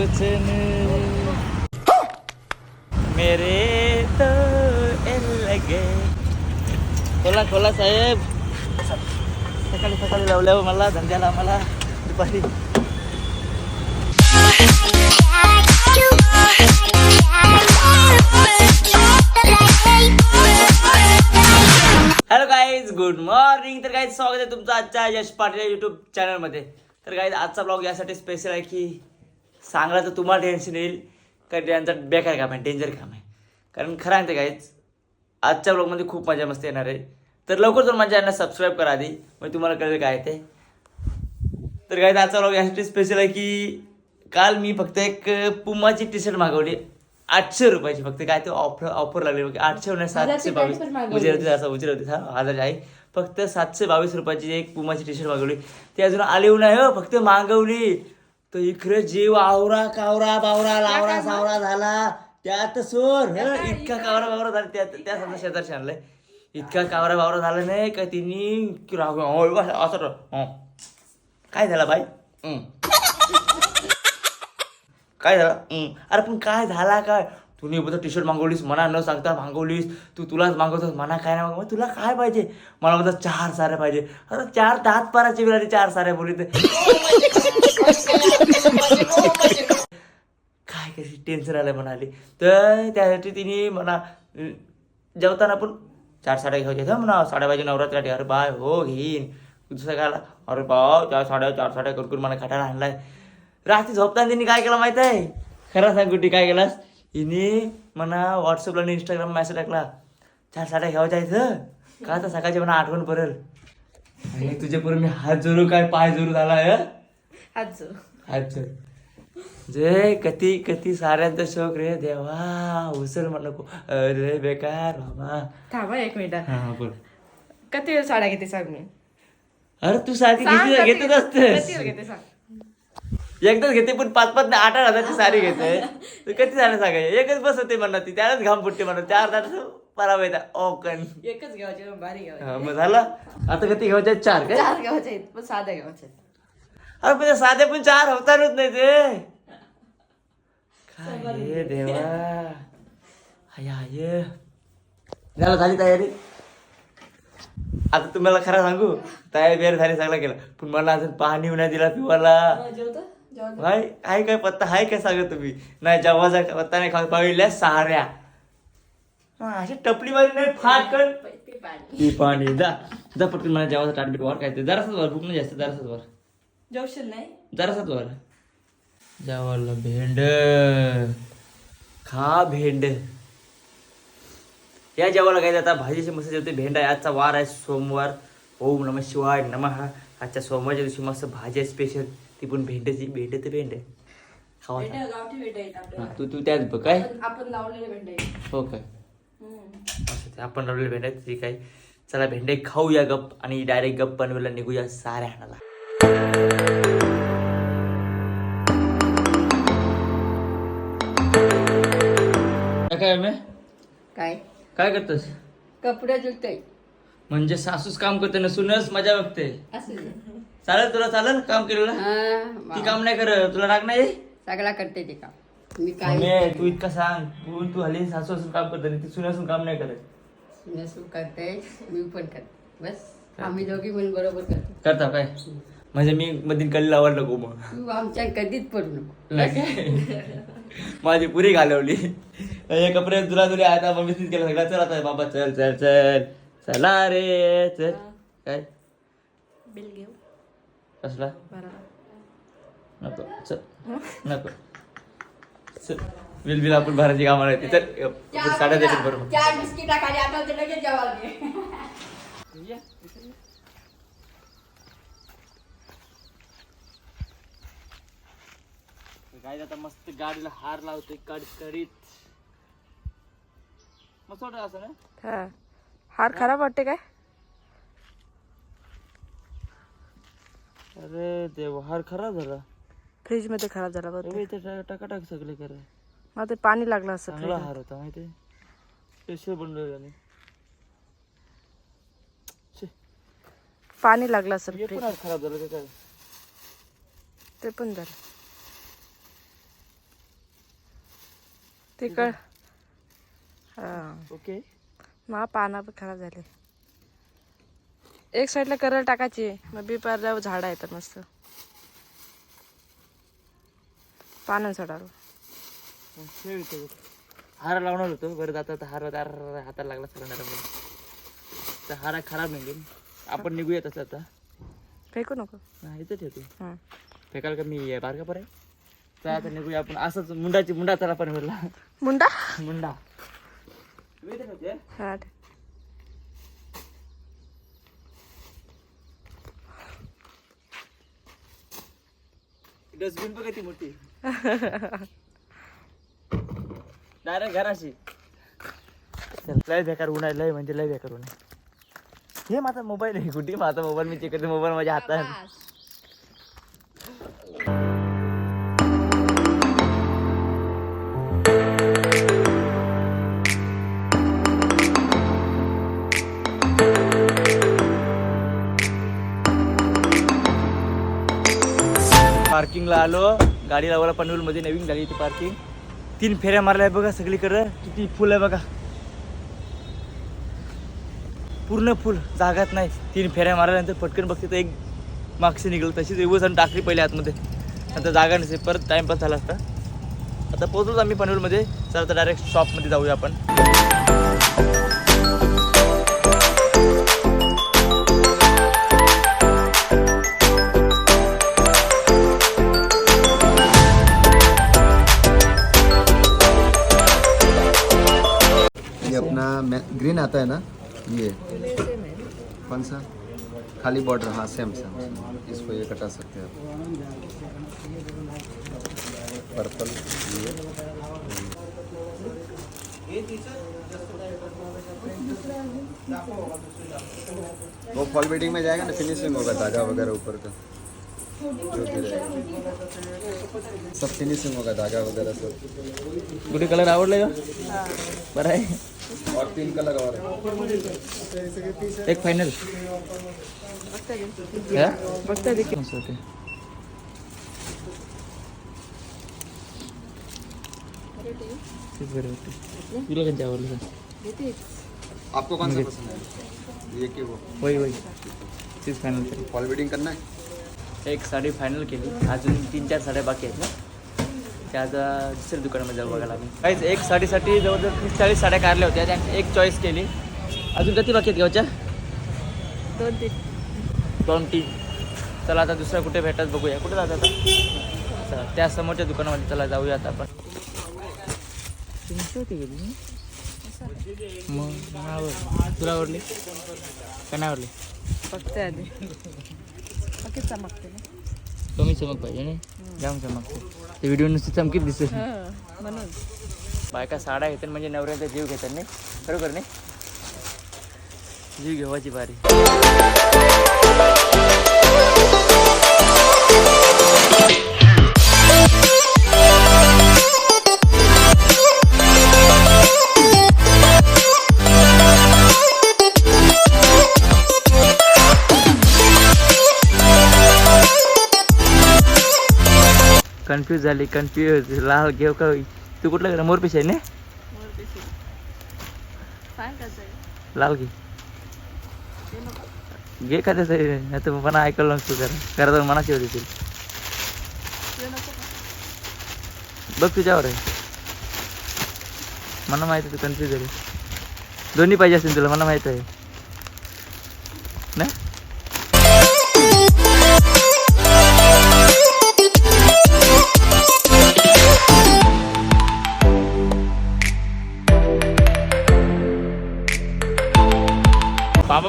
सोचने मेरे तो लगे. खोला खोला साहेब, सकाळी सकाळी लावल्यावर मला धंद्याला मला दुपारी. Hello guys, good morning. तर गाईज स्वागत आहे तुमचं आजच्या यश पाटील यूट्यूब चॅनलमध्ये. तर गाईज आजचा ब्लॉग यासाठी स्पेशल आहे की सांगला तर तुम्हाला टेन्शन येईल का त्यांचं बेकार काम आहे, डेंजर काम आहे. कारण खरं आहे ते गाईज आजच्या ब्लॉगमध्ये खूप मजा मस्ती येणार आहे. तर लवकर जाऊन माझ्या यांना सबस्क्राईब करा आधी, मग तुम्हाला कळेल काय ते. तर गाईज आजचा ब्लॉग यासाठी स्पेशल आहे की काल मी फक्त एक पुमाची टी शर्ट मागवली 800 रुपयाची. फक्त काय ते ऑफर लागली बघ, 800 नाही 722 उजेर होती 1000 आहे. फक्त 722 रुपयाची एक पुमाची टी शर्ट मागवली. ती अजून आली नाही हो, फक्त मागवली. तर इकडे जीव आवरा कावरा बावरा लावरा सावरा झाला. त्यात सोर इतका कावरा बावरा झाला. त्या समजा शेजारशी आणलाय. इतका कावरा बावरा झाला नाही का तिने असं काय झाला बाई, काय झालं. अरे पण काय झाला काय, तू बघ टी शर्ट मागवलीस मना न सांगता मागवलीस. तुलाच मागवतोस मना काय नाही मागव. तुला काय पाहिजे, मला बोलतात 4 साऱ्या पाहिजे. अरे 4 दात पाराची वेळ 4 साऱ्या बोलली तर काय कशी टेन्शन आलं म्हणाली. तर त्यासाठी तिने म्हणा जेवताना पण 4 साड्या घ्यायच्या म्हणा. साड्या पाहिजे नवरात्रासाठी. अरे बाय हो घेईन. दुसरं काय, अरे बा 4 साड्या करून मला खटायला आणलाय. रात्री झोपताना त्यांनी काय केलं माहित आहे, खरं सांग कुठे काय केलास. हिने म्हणा व्हॉट्सअपला आणि इंस्टाग्राम मेसेज टाकला 4 साड्या घ्यावं जायचं का, तर सकाळची म्हणा आठवण पडेल. आणि तुझ्यापर्यंत मी हात जोरू काय पाय जोरू झाला हात जोर जे कती कती साऱ्यांचा शोक रे देवा. उचल नको अरे बेकार बाबा. थांबा 1 मिनिट. हा बोल. किती साड्या घेते सांग मी. अरे तू सारखी घेतच असतेस. एकदाच घेते पण 5-5 नाही 8-8 हजारची साडी घेते. तू किती झालं सांगाय, एकच बसवते म्हणा ती, त्यालाच घाम फुटते म्हणा. 4 तास परावा येतात ओकन. एकच घ्यायचे भारी घ्यायचे. मग झालं आता किती घ्यायचे 4 काय 4 घ्यायचे पण साध्या घ्यायचे. अरे पण साधे पण 4 होताच नाही ते. काय देवा. हाय झालं, झाली तयारी. आता तुम्हाला खरं सांगू, तयारी बियारी झाली सगळं केलं, पण मला अजून पाणी नाही दिला पिवाला. हाय काय पत्ता हाय काय सांगा तुम्ही. नाही जेव्हा पत्ता नाही खा पाहिल्या साऱ्या अशी टपली मारी नाही फाटकन ती पाणी जा जा पटकन. मला जेव्हा टाटबीट वर काय ते जरासाच वर भूक नाही जास्त, जरासाच वर जेवशील नाही, जरासाच वर जेवायला भेंड खा भेंड. या जेवायला काय आता भाजीची मस्त जेवते भेंड आहे. आजचा वार आहे सोमवार. ओम नमः शिवाय नमः. आजच्या सोमवारच्या दिवशी मस्त भाजी आहे स्पेशल, ती पण भेंडची. भेंड तर भेंड खावा. तू त्याच बघ काय आपण लावलेले भेंडे. हो काय आपण लावलेले भेंड आहेत ठीक आहे. चला भेंडे खाऊया गप आणि डायरेक्ट गप बनवायला निघूया साऱ्या हाणाला. काय मी काय काय करतोस, कपडे धुतोय. म्हणजे सासूस काम करते ना सुनस मजा बघते. असं चालेल तुला, चालेल काम केलेलं. ती काम नाही करत, तुला राग नाही. सगळा करते ते काम मी. काय मम्मी, तू इतका सांग, तू हल्ली सासू असून काम करते, ती सुन असून काम नाही करत. नसून करते मी पण करते. बस आम्ही दोघी पण बरोबर करतो. करता काय म्हणजे मी मधील कल्ली लावायला नको मग. तू आमच्या कधीच पडू नको. माझी पुरी घालवली. हे कपडे तुला तुला आता मम्मी केलं सगळं. चल आता बाबा चल चल चल चला रे चल. काय बिल घेऊ कसला नको, चल नको चल. बिल बिल आपण भरायची कामाला येते. चल साड्या देतील बरोबर. 4 बिस्किटा खाली आठवते लगेच जेवायला घे. काय आता मस्त गाडीला हार लावतोय कडकडीत मस्त वाटत असं ना. हार खराब वाटते काय. अरे देव, हार खराब झाला. फ्रीज मध्ये खराब झाला बघ. टाकाटाक सगळे करे. मला ते पाणी लागलं असं. चांगला हार होता माहिती, स्पेशल बनवलेला. पाणी लागलं असं. खराब झालं काय, ते पण झालं. तिकड हा ओके. मग पानं पण खराब झाले. एक साईडला करल टाकायची मग बी पार झाड येतात मस्त पानं चढावं. हार लावणार होतो बरं जाता हार हाताला लागला सगळ्यांना. तर हारा खराब नाही गेली. आपण निघूया तसं आता. फेकू नको. नाही इथं ठेवतो. हा फेकाल का मी बारका पर आहे. तर आता निघूया आपण असंच मुंडा त्याला पण भरला. मुंडा मुंडा हा डस्टबिन बघ किती मोठी. डायरेक्ट घराशी. लय बेकार ऊन आहे. लय म्हणजे लय बेकार ऊन आहे. हे माझा मोबाईल आहे. कुठे माझा मोबाईल मी चेक करते. मोबाईल माझ्या हातात. पार्किंगला आलो. गाडी लावायला पनवेल मध्ये नवीन झाली ती पार्किंग. 3 फेऱ्या मारल्या बघा सगळीकडे. किती फुल आहे बघा. पूर्ण फुल जागाच नाही. 3 फेऱ्या मारल्यानंतर पटकन बघते तर एक मागशी निघलं. तशीच व्यवस्था टाकली पहिले आतमध्ये. नंतर जागा नसेल परत टाइमपास झाला असता. आता पोहोचलोच आम्ही पनवेलमध्ये. चला तर डायरेक्ट शॉपमध्ये जाऊया आपण. ये अपना ग्रीन आता है ना, ये कौन सा खाली बॉर्डर, हाँ सेम सेम, इसको ये कटा सकते हैं आप. पर्पल वो फॉल बीडिंग में जाएगा ना, फिनिशिंग होगा धागा वगैरह ऊपर का जो भी रहेगा सब फिनिशिंग होगा, धागा वगैरह सब. कुठे कलर आवडले का? बरं आहे. और 3 कलर और है. एक फायनल. बघता दे. ओके. तुला कोणते आवडलं? आपको कौन सा पसंद है, ये कि वो? वही तीच फायनल केली. फॉल बीडिंग करना है. एक साडी फायनल केली. अजून 3-4 साड्या बाकी आहेत ना. त्या आता दुसऱ्या दुकानामध्ये जाऊ बघायला आम्ही. काहीच एक साडीसाठी जवळजवळ 30-40 साड्या काढल्या होत्या. त्यांची एक चॉईस केली. अजून किती बाकी आहेत गावच्या? 2-3. चला आता दुसऱ्या कुठे भेटत बघूया. कुठे जातात आता? चला त्या समोरच्या दुकानामध्ये चला जाऊया आता आपण. होती गेली मग तुला आवडली का नाही आवडली? बघते आधी. बाकी चमकते ना. कमी चमक पाहिजे नाही. जाम चमकते. ते व्हिडिओ नुसती चमकीत दिसेल. म्हणून बायका साड्या घेतात म्हणजे नवऱ्याचा जीव घेतात नाही. बरोबर नाही. जीव घेवायची बारी. कन्फ्यूज झाली. लाल घेऊ का? तू कुठला करा? मोरपिशी आहे ना. लाल घे का त्याचं. नाही तर मना ऐकलं नसतो करा तर मनाशी होती ती. बघ तुझ्यावर आहे. मला माहिती आहे तू कन्फ्यूज झाली. दोन्ही पाहिजे असतील तुला, मला माहित आहे ना.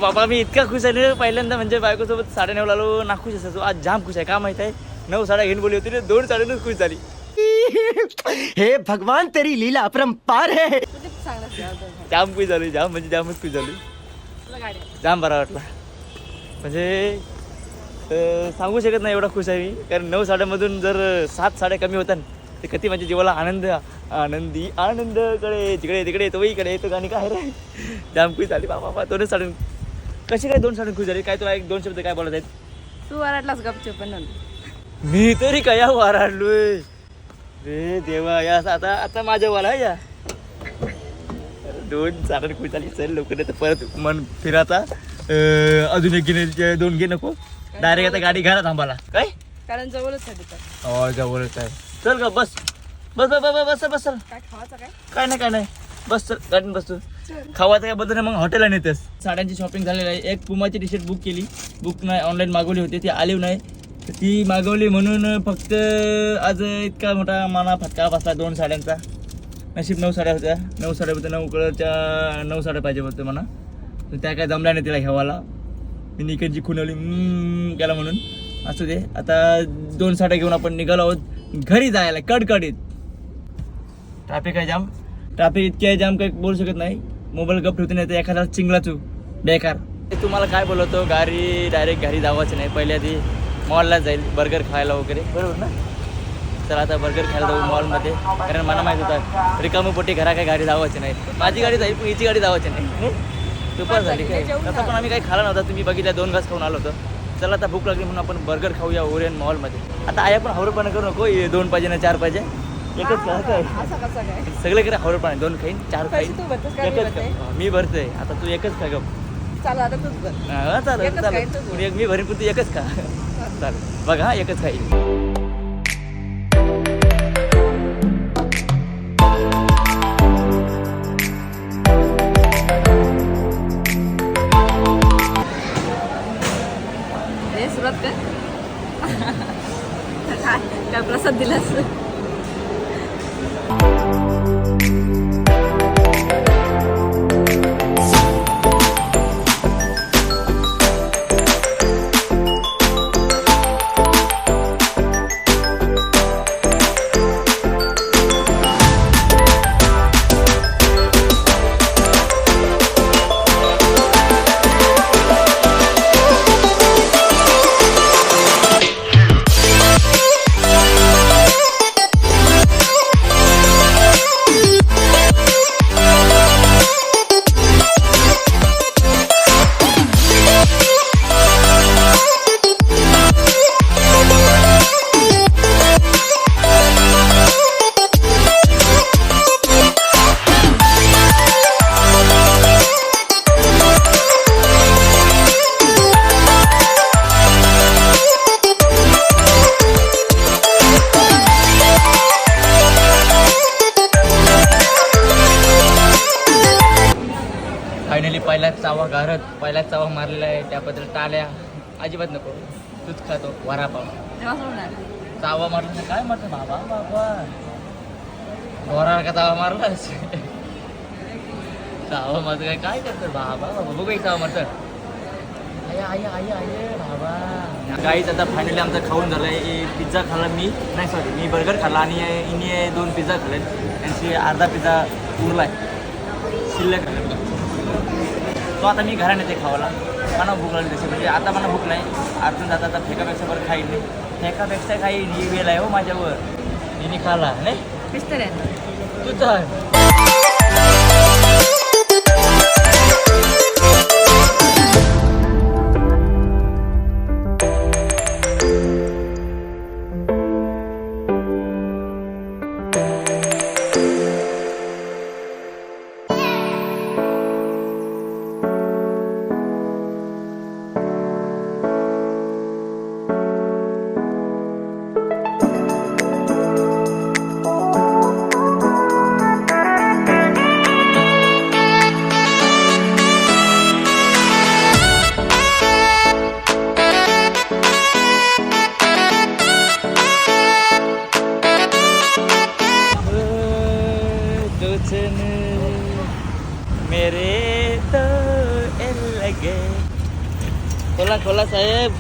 बाबा मी इतका खुश आहे पहिल्यांदा. म्हणजे बायकोसोबत साड्या नेऊ लागलो. ना खुश असायचो. आज जाम खुश आहे. का माहित आहे? 9 साड्या घेऊन बोलली होती. 2 साड्यानंच खुश झाली. हे भगवान तेरी लीला अपरंपार है. जाम खुश झाली. जाम म्हणजे जामच खुश झाली. जाम बरा वाटला. म्हणजे सांगू शकत नाही एवढा खुश आहे मी. कारण 9 साड्यामधून जर 7 साड्या कमी होतात ते किती म्हणजे जीवाला आनंद. आनंदी आनंदकडे जिकडे तिकडे येतो इकडे येतो. गाणी काय रे. जाम खुश झाली. बाबा 2 साड्या. कशी काय 2 साड्या खुश झाली? काय तुला 1-2 शब्द काय बोलत आहेत? तू वराटलाच गपचूप पण. मी तरी काय वाराडलोय रे देवा. या आता माझ्या वाला या 2 साड्या खुश झाली. चल लवकर नाही तर परत मन फिराचा अजून एक घे 2 घे नको. डायरेक्ट आता गाडी घरा थांबाला काय कारण जवळच आहे दुकान. हो जवळच आहे. चल का बस बस बस बस बस बस चल. काय खावायचं काय? काय नाही बस चल गाडीत बसतो. खावायचं काय बद्दल मग हॉटेलला नेतेस. साड्यांची शॉपिंग झालेली आहे. एक पुमाची टी शर्ट बुक नाही ऑनलाईन मागवली होती ती आली नाही. ती मागवली म्हणून फक्त आज इतका मोठा माना फटका बसला 2 साड्यांचा. नशीब 9 साड्या होत्या. 9 साड्या होत्या 9 कलरच्या 9 साड्या पाहिजे होत्या म्हणा. तर त्या काय जमल्या नाही तिला घ्यावाला. मी इकडची खुनवली गेला म्हणून. असू दे आता 2 साड्या घेऊन आपण निघालो आहोत घरी जायला कडकडीत. ट्रॅफिक आहे जाम. ट्रॅफिक इतकी आहे जाम काही बोलू शकत नाही. मोबाईल गप ठेवते नाही तर एखादा चिंगलाचू बेकार. तुम्हाला काय बोलवतो गाडी डायरेक्ट घरी जावायचं नाही. पहिल्या आधी मॉलला जाईल बर्गर खायला वगैरे बरोबर ना. चला आता बर्गर खायला जाऊ मॉलमध्ये. कारण मला माहीत होता रिकामी पोटी घरा काही गाडी जावायची नाही. माझी गाडी जाईल पण हिची गाडी जावायची नाही. दुपार झाली काय तसं पण आम्ही काही खाला नव्हता. तुम्ही बघितल्या 2 घास खाऊन आलो होतो. चला आता भूक लागली म्हणून आपण बर्गर खाऊया ओरियन मॉलमध्ये. आता आया पण हवरपणा करू नको 2 पाहिजे ना 4 पाहिजे. एकच काय असं कसं काय? सगळे कडे हवरपणा 2 खाईन 4 खाईन. तू भरतोस का मी एकच भरते? खा. मी भरतोय आता तू एकच खा गप. चला आता तूच कर. हा चालेल एकच खाईन तू. चालेल मी भरीन पण तू एकच खा. चालेल बघा हा एकच खाईल. सुरुवात कर. काय प्रसाद दिलास? फायनली पहिलाच चावा मारलेला आहे. त्याबद्दल टाळ्या अजिबात नको. तूच खातो वरापाव. चावा मारला तर काय मारतं बाबा बाबा वराळ का चावा मारलास. चावा मारतं काय काय करतं बाबा बाबा बघू एक चावा मारतं. आई आई आई बाबा. काहीच आता फायनली आमचं खाऊन झालं आहे. पिझ्झा खाल्ला मी बर्गर खाल्ला आणि हिने 2 पिझ्झा खाल्ले. त्यांची अर्धा पिझ्झा उरला आहे शिल्लक. तो आता मी घराने ते खावाला मला भूक लागली तशी. म्हणजे आता मला भूक नाही. अर्जून जाता आता फेकापेक्षा बरं खाईन नाही. फेकापेक्षा काही वेळ आहे हो माझ्यावर. हिने खाला नाही मिस्टर आहे तू तर. मेरे तो लगे. खोला साहेब.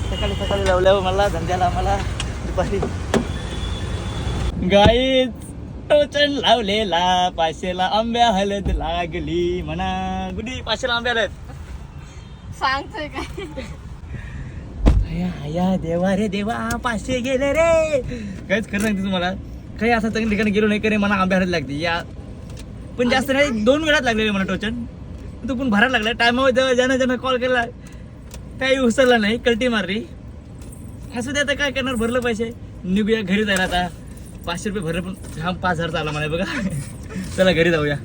सकाळी लावल्यावर मला धंद्याला मला दुपारी गाईच टोचन लावलेला 500ला आंब्या हलद लागली म्हणा. गुडी 500ला आंब्या हलद सांगतोय काय? आया देवा रे देवा 500 गेले रे. काहीच खरं सांगते तुम्हाला. काही असं चांगल्या ठिकाणी गेलो नाही करे मला आंब्या हलद लागते या. पण जास्त नाही 2 वेळात लागलेले मला टोचन. तो पण भरायला लागला. टायमावर ज्यानं कॉल केला काही उचलला नाही. कल्टी मारली. असू दे आता काय करणार. भरलं पैसे निघूया घरी जायला. आता 500 रुपये भरलं पण 5,000 आला मला बघा. चला घरी जाऊया.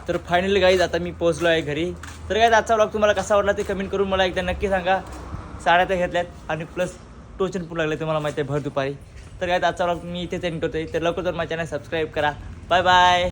तर फायनली गाईज आता मी पोहोचलो आहे घरी. तर गाईज आजचा ब्लॉग तुम्हाला कसा वाटला ते कमेंट करून मला एकदा नक्की सांगा. साड्या त्या घेतल्यात आणि प्लस टोचन पण लागले तुम्हाला माहिती आहे भर दुपारी. तर गाईज आजचा ब्लॉग मी इथेच एंड करतोय. तर लवकर माझ्या चॅनल सबस्क्राईब करा. Bye bye.